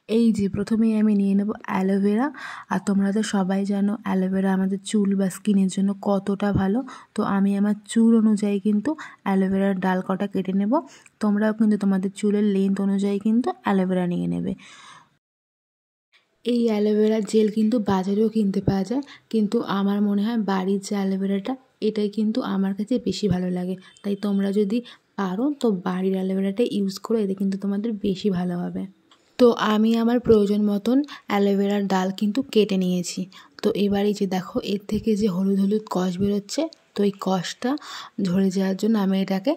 এই যে প্রথমেই আমি নিয়ে নেব অ্যালোভেরা। আর তোমরা তো সবাই জানো অ্যালোভেরা আমাদের চুল বা স্কিনের জন্য কতটা ভালো। তো আমি আমার চুল অনুযায়ী কিন্তু অ্যালোভেরার ডাল কটা কেটে নেব। তোমরাও কিন্তু তোমাদের চুলের লেন্থ অনুযায়ী কিন্তু অ্যালোভেরা নিয়ে নেবে। এই অ্যালোভেরার জেল কিন্তু বাজারেও কিনতে পাওয়া যায়, কিন্তু আমার মনে হয় বাড়ির যে অ্যালোভেরাটা এটাই কিন্তু আমার কাছে বেশি ভালো লাগে। তাই তোমরা যদি পারো তো বাড়ির অ্যালোভেরাটা ইউজ করো, এতে কিন্তু তোমাদের বেশি ভালো হবে। তো আমি আমার প্রয়োজন মতন অ্যালোভেরার ডাল কিন্তু কেটে নিয়েছি। তো এবারে যে দেখো এর থেকে যে হলুদ হলুদ কষ বেরোচ্ছে, তো এই কষটা ঝরে যাওয়ার জন্য আমি এটাকে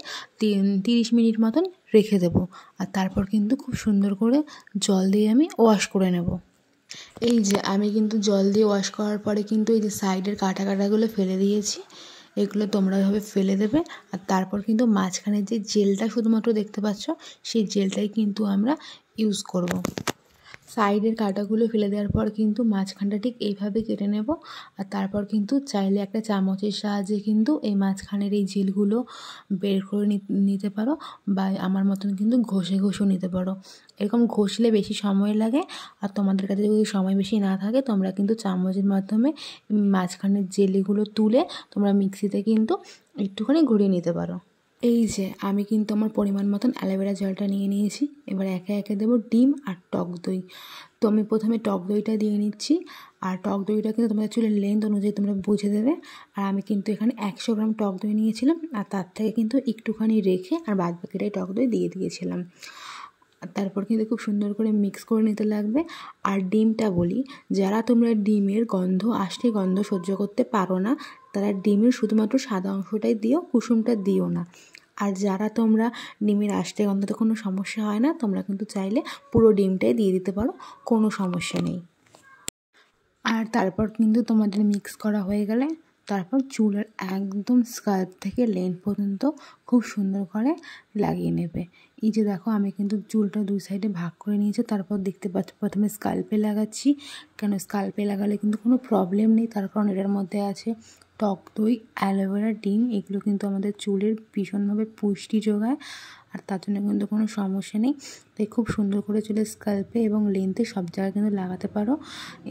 30 মিনিট মতন রেখে দেবো। আর তারপর কিন্তু খুব সুন্দর করে জল দিয়ে আমি ওয়াশ করে নেব। এই যে আমি কিন্তু জল দিয়ে ওয়াশ করার পরে কিন্তু এই যে সাইডের কাটাগুলো ফেলে দিয়েছি। এগুলো তোমরা এভাবে ফেলে দেবে। আর তারপর কিন্তু মাঝখানে যে জেলটা শুধুমাত্র দেখতে পাচ্ছ, সেই জেলটাই কিন্তু আমরা ইউজ করব। সাইডের কাঁটাগুলো ফেলে দেওয়ার পর কিন্তু মাঝখানটা ঠিক এইভাবে কেটে নেব। আর তারপর কিন্তু চাইলে একটা চামচের সাহায্যে কিন্তু এই মাঝখানের এই জেলগুলো বের করে নিতে পারো, বা আমার মতন কিন্তু ঘষেও নিতে পারো। এরকম ঘষলে বেশি সময় লাগে, আর তোমাদের কাছে যদি সময় বেশি না থাকে তোমরা কিন্তু চামচের মাধ্যমে মাঝখানের জেলগুলো তুলে তোমরা মিক্সিতে কিন্তু একটুখানি ঘুরিয়ে নিতে পারো। এই যে আমি কিন্তু আমার পরিমাণ মতন অ্যালোভেরা জলটা নিয়ে নিয়েছি। এবার একে একে দেবো ডিম আর টক দই। তো আমি প্রথমে টক দইটা দিয়ে নিচ্ছি। আর টক দইটা কিন্তু তোমাদের চুলের লেন্থ অনুযায়ী তোমরা বুঝে দেবে। আর আমি কিন্তু এখানে 100 গ্রাম টক দই নিয়েছিলাম, আর তার থেকে কিন্তু একটুখানি রেখে আর বাদ বাকিটাই টক দই দিয়ে দিয়েছিলাম। তারপর কিন্তু খুব সুন্দর করে মিক্স করে নিতে লাগবে। আর ডিমটা বলি, যারা তোমরা ডিমের গন্ধ আষ্টে গন্ধ সহ্য করতে পারো না, তারা ডিমের শুধুমাত্র সাদা অংশটাই দিও, কুসুমটা দিও না। আর যারা তোমরা ডিমের আষ্টে গন্ধতে কোনো সমস্যা হয় না, তোমরা কিন্তু চাইলে পুরো ডিমটাই দিয়ে দিতে পারো, কোনো সমস্যা নেই। আর তারপর কিন্তু তোমাদের মিক্স করা হয়ে গেলে তারপর চুলের একদম স্কাল্প থেকে লেন্থ পর্যন্ত খুব সুন্দর করে লাগিয়ে নেবে। এই যে দেখো আমি কিন্তু চুলটা দুই সাইডে ভাগ করে নিয়েছি। তারপর দেখতে পাচ্ছ প্রথমে স্কাল্পে লাগাচ্ছি, কেন স্কাল্পে লাগালে কিন্তু কোনো প্রবলেম নেই, তার কারণ এটার মধ্যে আছে টক দই, অ্যালোভেরা, ডিম। এগুলো কিন্তু আমাদের চুলের ভীষণভাবে পুষ্টি যোগায়, আর তার জন্য কিন্তু কোনো সমস্যা নেই। তাই খুব সুন্দর করে চুলের স্কাল্পে এবং লেন্থে সব জায়গায় কিন্তু লাগাতে পারো।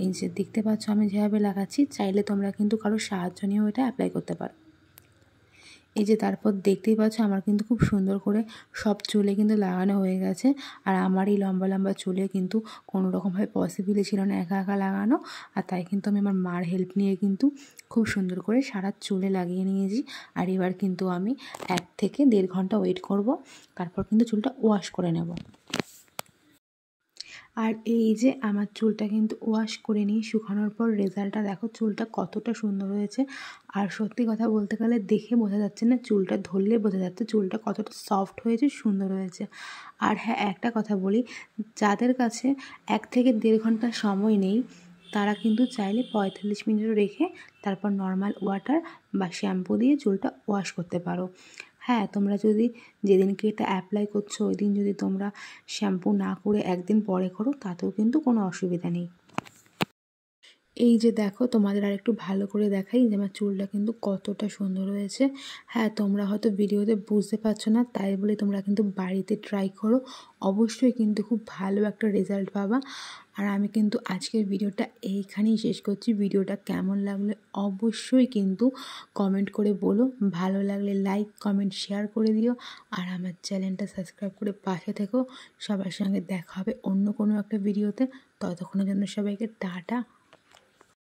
এই যে দেখতে পাচ্ছ আমি যেভাবে লাগাচ্ছি, চাইলে তোমরা কিন্তু কারোর সাহায্য নিয়েও এটা অ্যাপ্লাই করতে পারো। এই যে তারপর দেখতেই পাচ্ছ আমার কিন্তু খুব সুন্দর করে সব চুলে কিন্তু লাগানো হয়ে গেছে। আর আমার এই লম্বা লম্বা চুলে কিন্তু কোনো রকমভাবে পসিবলই ছিল না একা একা লাগানো। আর তাই কিন্তু আমি আমার মার হেল্প নিয়ে কিন্তু খুব সুন্দর করে সারা চুলে লাগিয়ে নিয়েছি। আর এবার কিন্তু আমি 1 থেকে 1.5 ঘন্টা ওয়েট করব, তারপর কিন্তু চুলটা ওয়াশ করে নেব। আর এই যে আমার চুলটা কিন্তু ওয়াশ করে নিয়ে শুকানোর পর রেজাল্টটা দেখো, চুলটা কতটা সুন্দর হয়েছে। আর সত্যি কথা বলতে গেলে দেখে বোঝা যাচ্ছে না, চুলটা ধরলে বোঝা যাচ্ছে চুলটা কতটা সফট হয়েছে, সুন্দর হয়েছে। আর হ্যাঁ, একটা কথা বলি, যাদের কাছে 1 থেকে 1.5 ঘন্টা সময় নেই, তারা কিন্তু চাইলে 45 মিনিটও রেখে তারপর নর্মাল ওয়াটার বা শ্যাম্পু দিয়ে চুলটা ওয়াশ করতে পারো। হ্যাঁ, তোমরা যদি যেদিনকে এটা অ্যাপ্লাই করছো ওই দিন যদি তোমরা শ্যাম্পু না করে একদিন পরে করো, তাতেও কিন্তু কোনো অসুবিধা নেই। এই যে দেখো তোমাদের আর একটু ভালো করে দেখাই যে আমার চুলটা কিন্তু কতটা সুন্দর হয়েছে। হ্যাঁ, তোমরা হয়তো ভিডিওতে বুঝতে পারছো না, তাই বলে তোমরা কিন্তু বাড়িতে ট্রাই করো, অবশ্যই কিন্তু খুব ভালো একটা রেজাল্ট পাবা। আর আমি কিন্তু আজকের ভিডিওটা এইখানেই শেষ করছি। ভিডিওটা কেমন লাগলে অবশ্যই কিন্তু কমেন্ট করে বলো, ভালো লাগলে লাইক কমেন্ট শেয়ার করে দিও। আর আমার চ্যানেলটা সাবস্ক্রাইব করে পাশে থেকো। সবার সঙ্গে দেখা হবে অন্য কোনো একটা ভিডিওতে। ততক্ষণের জন্য সবাইকে টাটা।